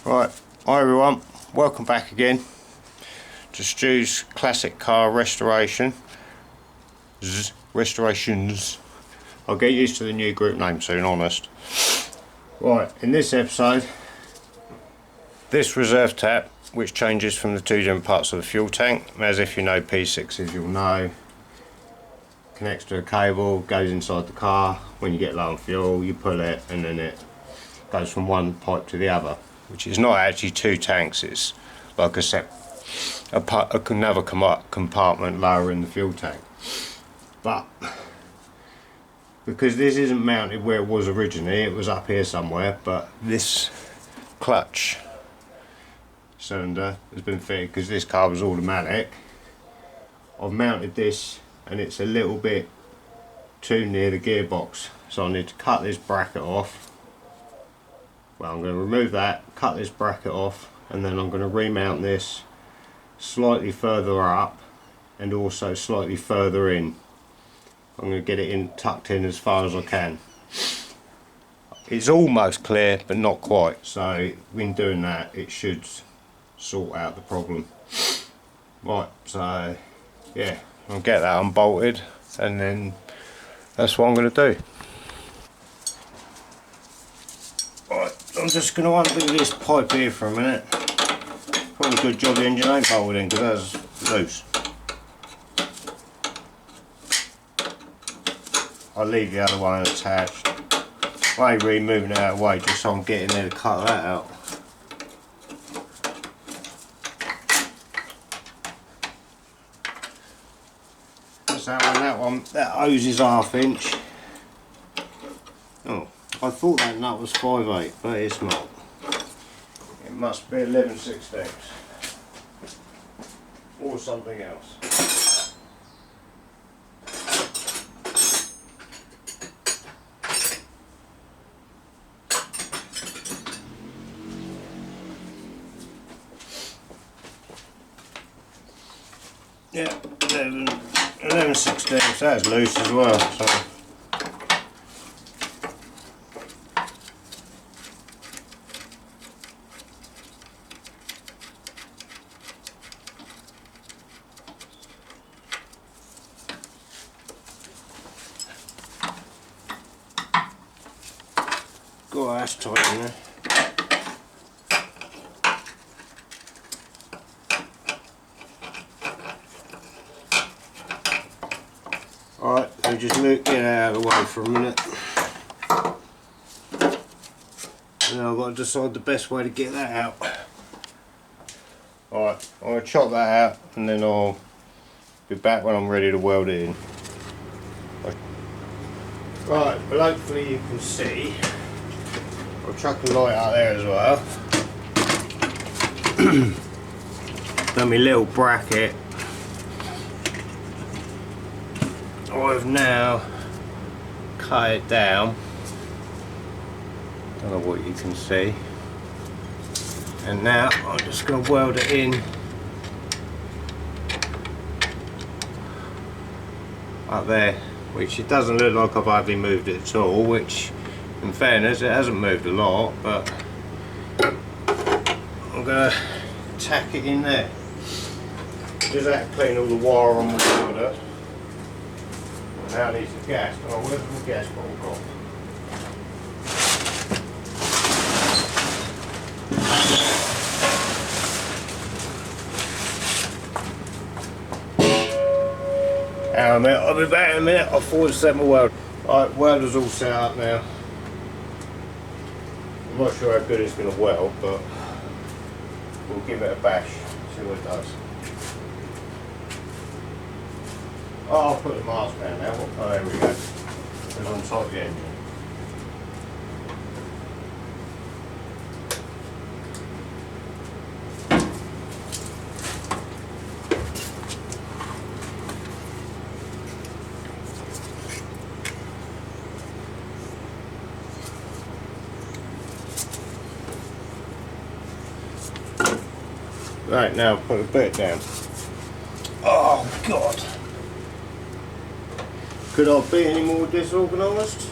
Right, hi everyone, welcome back again to Stu's classic car restorations. I'll get used to the new group name soon, honest. Right, in this episode, this reserve tap, which changes from the two different parts of the fuel tank, as if you know P6s you'll know, connects to a cable, goes inside the car. When you get low on fuel you pull it and then it goes from one pipe to the other, which is not actually two tanks, it's like another compartment lower in the fuel tank. But because this isn't mounted where it was originally, it was up here somewhere, but this clutch cylinder has been fitted because this car was automatic. I've mounted this and it's a little bit too near the gearbox, so I need to cut this bracket off. Well, I'm going to remove that, cut this bracket off, and then I'm going to remount this slightly further up and also slightly further in. I'm going to get it tucked in as far as I can. It's almost clear but not quite, so in doing that it should sort out the problem. Right, so yeah, I'll get that unbolted and then that's what I'm going to do. Right, I'm just going to undo this pipe here for a minute. Probably a good job the engine ain't bolted in because that's loose. I'll leave the other one attached. I ain't really moving it out of the way just so I'm getting there to cut that out. That's that one, that hose is 1/2 inch. Oh, I thought that nut was 5/8, but it's not. It must be 11/16 or something else. Yeah, 11/16, that's loose as well. So. God, that's tight in there. Alright, so just get it out of the way for a minute. And now I've got to decide the best way to get that out. Alright, I'm going to chop that out and then I'll be back when I'm ready to weld it in. Right, well hopefully you can see. I'll chuck a light out there as well. Done my little bracket. I've now cut it down. Don't know what you can see. And now I'm just going to weld it in up there, which it doesn't look like I've hardly moved it at all, which in fairness it hasn't moved a lot, but I'm going to tack it in there. Just have to clean all the wire on the welder. Now needs the gas. Oh, where's the gas bottle gone? Hang on a minute, I'll be back in a minute. I thought it set my weld. Right, welder's all set up now. I'm not sure how good it's going to weld, but we'll give it a bash, see what it does. Oh, I'll put the mask down now. Oh, there we go. It's on top of the engine. Right, now put a bit down. Oh, God. Could I be any more disorganised?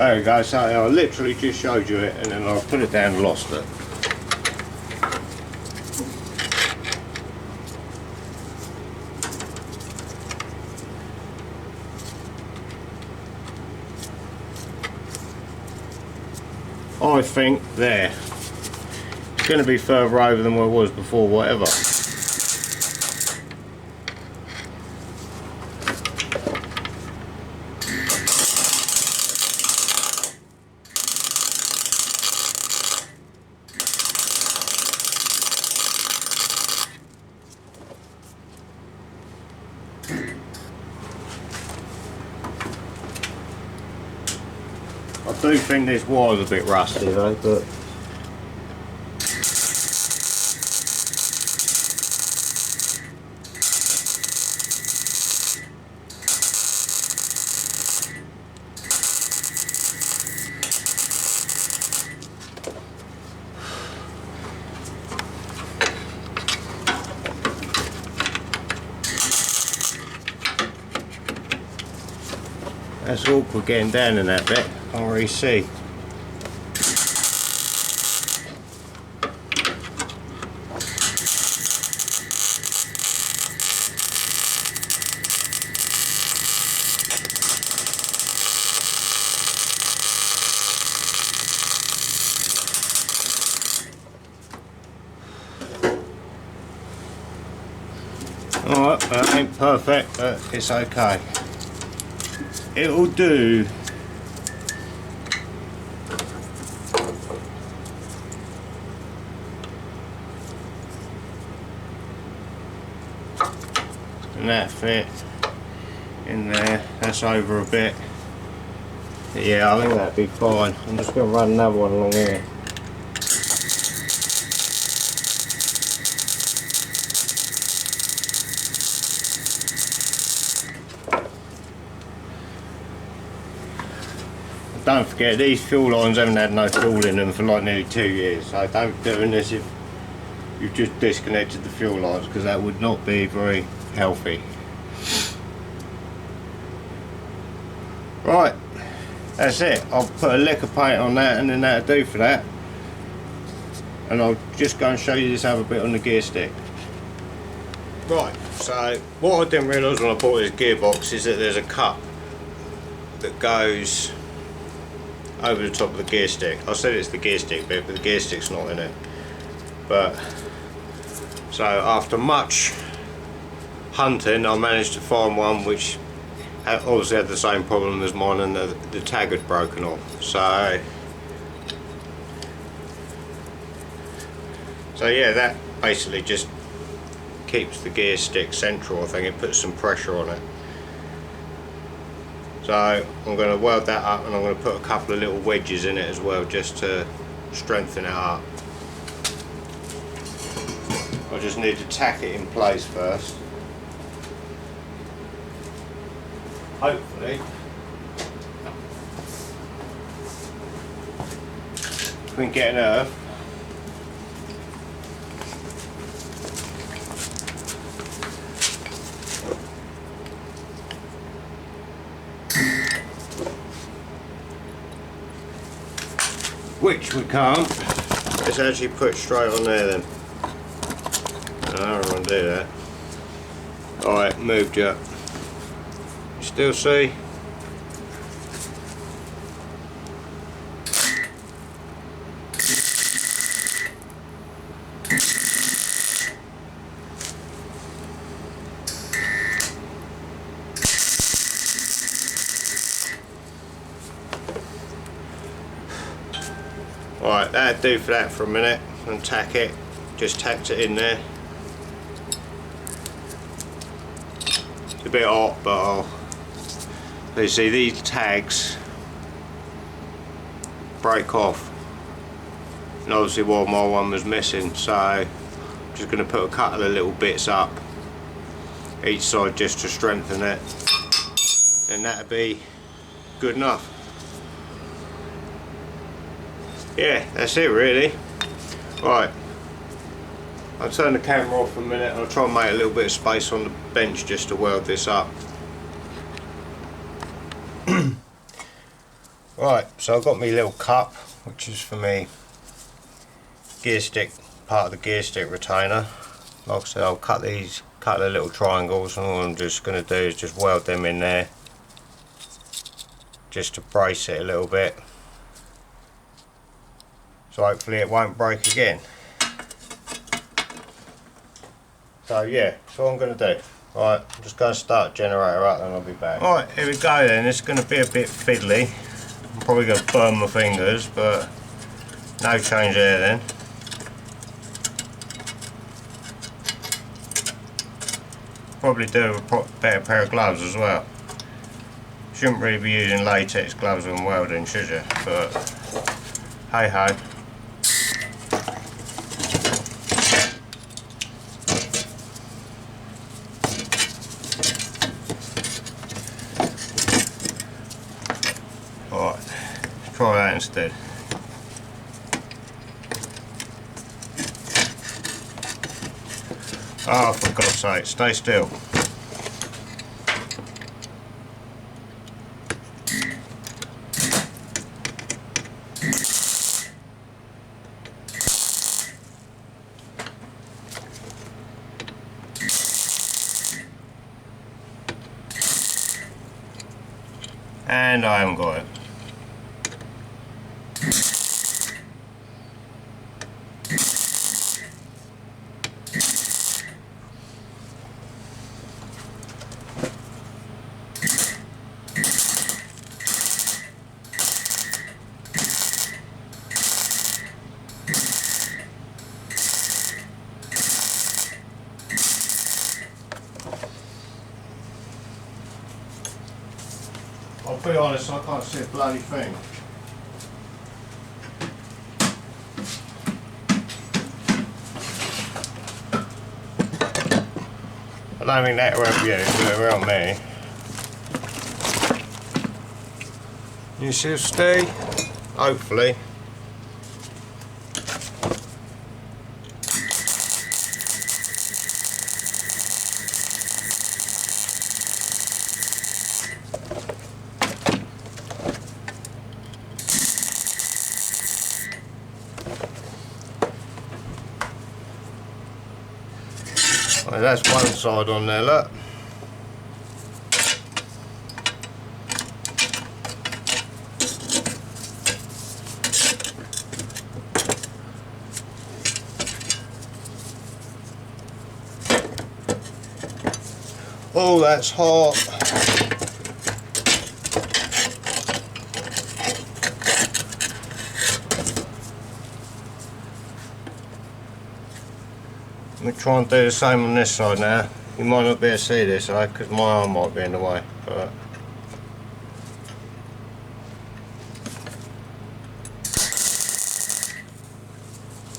There we go, so I literally just showed you it and then I put it down and lost it. I think there. It's going to be further over than what it was before, whatever. I do think this was a bit rusty though, but that's awkward getting down in that bit. Can't really see. Alright, that ain't perfect, but it's okay. It'll do. And that fit in there. That's over a bit. Yeah, I think that'd be fine. I'm just going to run another one along here. Don't forget, these fuel lines haven't had no fuel in them for like nearly 2 years, so don't be doing this if you've just disconnected the fuel lines, because that would not be very healthy. Right, that's it. I'll put a lick of paint on that and then that'll do for that. And I'll just go and show you this other bit on the gear stick. Right, so what I didn't realise when I bought this gearbox is that there's a cup that goes over the top of the gear stick. I said it's the gear stick bit, but the gear stick's not in it. But so after much hunting, I managed to find one which obviously had the same problem as mine, and the tag had broken off. So yeah, that basically just keeps the gear stick central. I think it puts some pressure on it. So I'm going to weld that up, and I'm going to put a couple of little wedges in it as well, just to strengthen it up. I just need to tack it in place first. Hopefully we can get an earth. Which we can't. It's actually put straight on there then. I don't want to do that. Alright, moved you. You still see? Alright, that'll do for that for a minute. And tack it. Just tacked it in there. It's a bit hot, but you see these tags break off. And obviously while my one was missing, so I'm just going to put a couple of little bits up each side just to strengthen it. And that'll be good enough. Yeah, that's it really. Right, I'll turn the camera off for a minute and I'll try and make a little bit of space on the bench just to weld this up. Right, so I've got my little cup, which is for me gear stick, part of the gear stick retainer. Like I said, I'll cut the little triangles, and all I'm just going to do is just weld them in there, just to brace it a little bit, so hopefully it won't break again. So yeah, that's what I'm going to do. Right, I'm just going to start the generator up and I'll be back. Right, here we go then. It's going to be a bit fiddly. I'm probably going to burn my fingers, but no change there then. Probably do a better pair of gloves as well. Shouldn't really be using latex gloves when welding, should you? But hey ho. Alright, let's try that instead. Oh, for God's sake, stay still. And I haven't got it. I'll be honest, I can't see a bloody thing. I don't think that'll help you, but it'll help me. You still stay? Hopefully. Well, that's one side on there, look. Oh, that's hot. Let me try and do the same on this side now. You might not be able to see this side because my arm might be in the way. But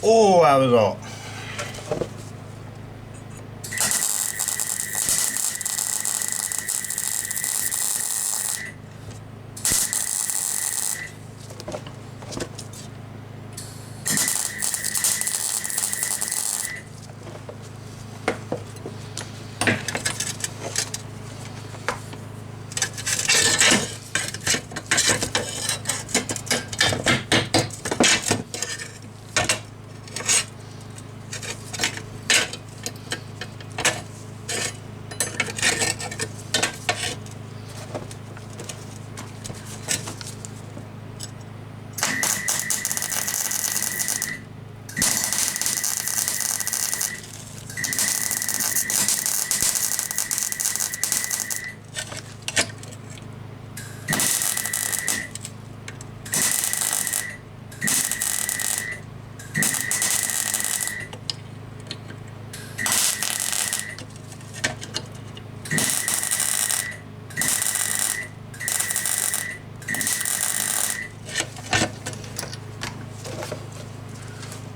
oh, that was hot.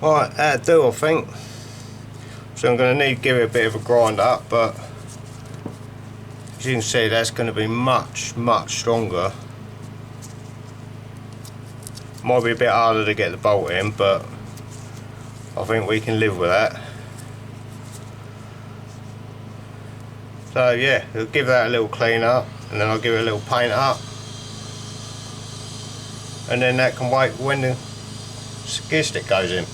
Right, that'll do, I think. So I'm going to need to give it a bit of a grind up, but as you can see, that's going to be much stronger. Might be a bit harder to get the bolt in, but I think we can live with that. So yeah, we'll give that a little clean up, and then I'll give it a little paint up. and then that can wait when the gear stick goes in.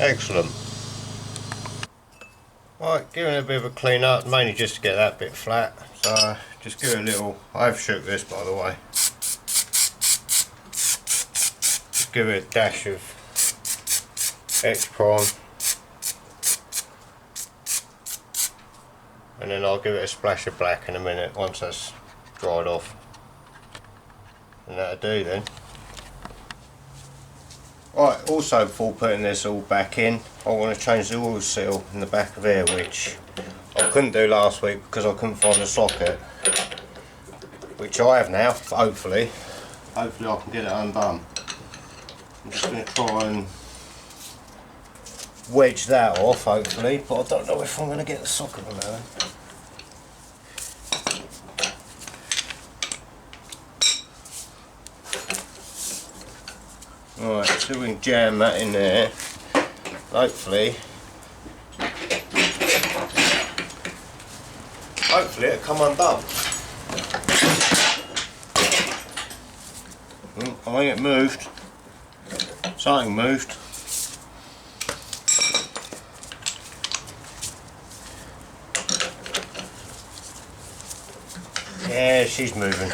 Excellent. Right, giving it a bit of a clean up, mainly just to get that bit flat. So just give it a little, I've shook this by the way. Just give it a dash of X prime. And then I'll give it a splash of black in a minute once that's dried off. And that'll do then. Right, also before putting this all back in, I want to change the oil seal in the back of here, which I couldn't do last week because I couldn't find a socket. Which I have now, hopefully. Hopefully I can get it undone. I'm just going to try and wedge that off, hopefully, but I don't know if I'm going to get the socket on there. Right, so we can jam that in there, hopefully it'll come undone. I think it moved, something moved. Yeah, she's moving.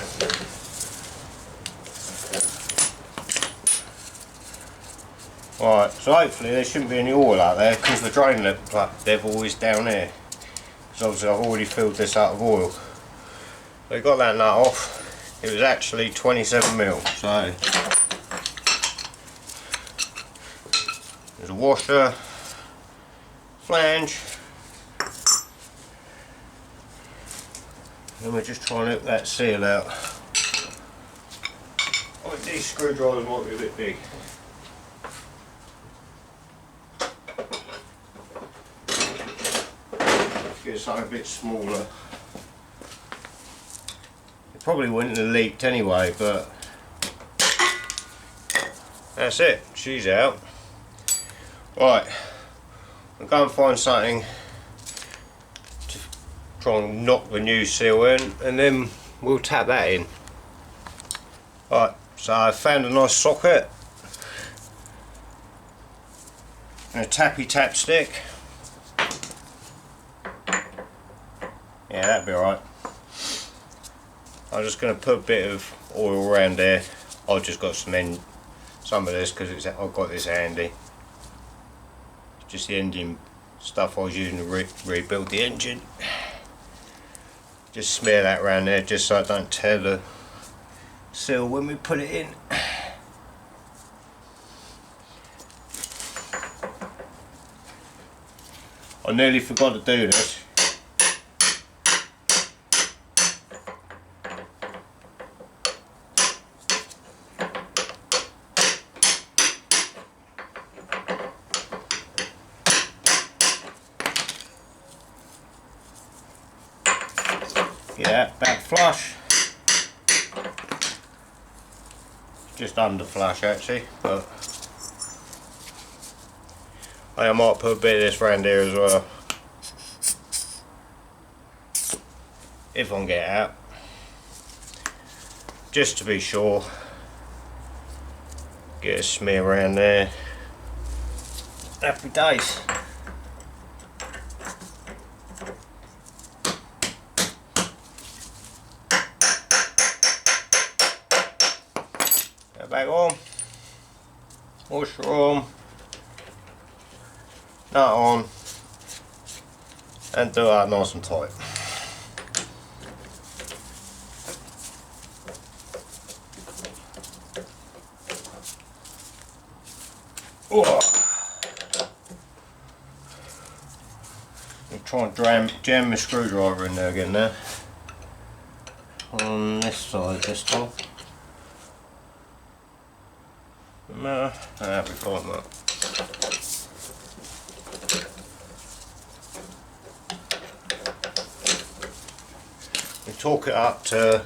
Right, so hopefully there shouldn't be any oil out there because the drain level is down there. Because obviously I've already filled this out of oil. So got that nut off. It was actually 27mm. So there's a washer, flange, and we're just trying to hook that seal out. I think these screwdrivers might be a bit big. Get something a bit smaller. It probably wouldn't have leaked anyway, but that's it, she's out. Right, I'll go and find something to try and knock the new seal in, and then we'll tap that in. Right, so I found a nice socket and a tappy tap stick. Yeah, that'd be alright. I'm just going to put a bit of oil around there. I've just got some of this because I've got this handy. It's just the engine stuff I was using to rebuild the engine. Just smear that around there just so I don't tear the seal when we put it in. I nearly forgot to do this. Yeah, back flush. Just under flush actually, but I might put a bit of this round here as well. If I can get it out. Just to be sure. Get a smear around there. Happy days. Back on, washer on, nut on, and do that nice and tight. I'll try and jam my screwdriver in there again now. On this side this time. No, that'll be fine that. We torque it up to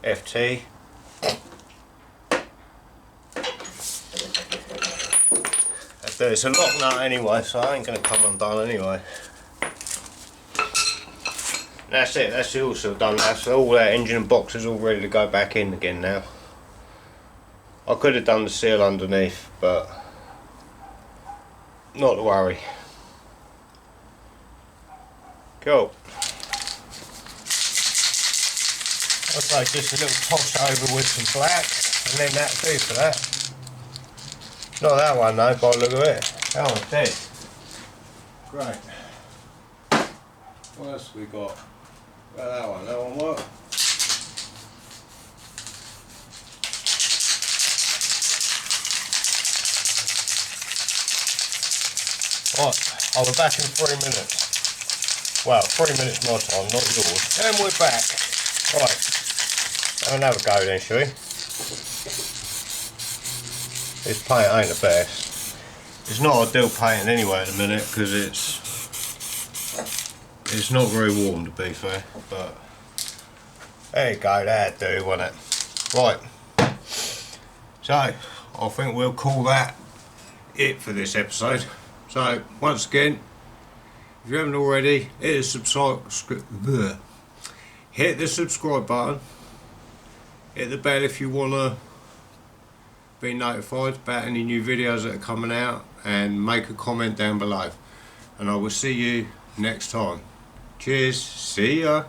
FT. It's a lock nut anyway, so I ain't going to come undone anyway. That's it, that's the oil seal done now, so all that engine and box is all ready to go back in again now. I could have done the seal underneath, but not to worry. Cool. Okay, just a little toss over with some black, and then that'll do for that. Not that one though, by the look of it. That one's dead. Great. What else have we got? Well, that one worked. Right, I'll be back in 3 minutes. Well, 3 minutes my time, not yours. And we're back. Right, have another go then, shall we? This paint ain't the best. It's not ideal painting anyway at the minute because it's not very warm, to be fair, but there you go, that'd do, won't it? Right, so I think we'll call that it for this episode. So once again, if you haven't already, hit the subscribe button, hit the bell if you want to be notified about any new videos that are coming out, and make a comment down below, and I will see you next time. Cheers, see ya.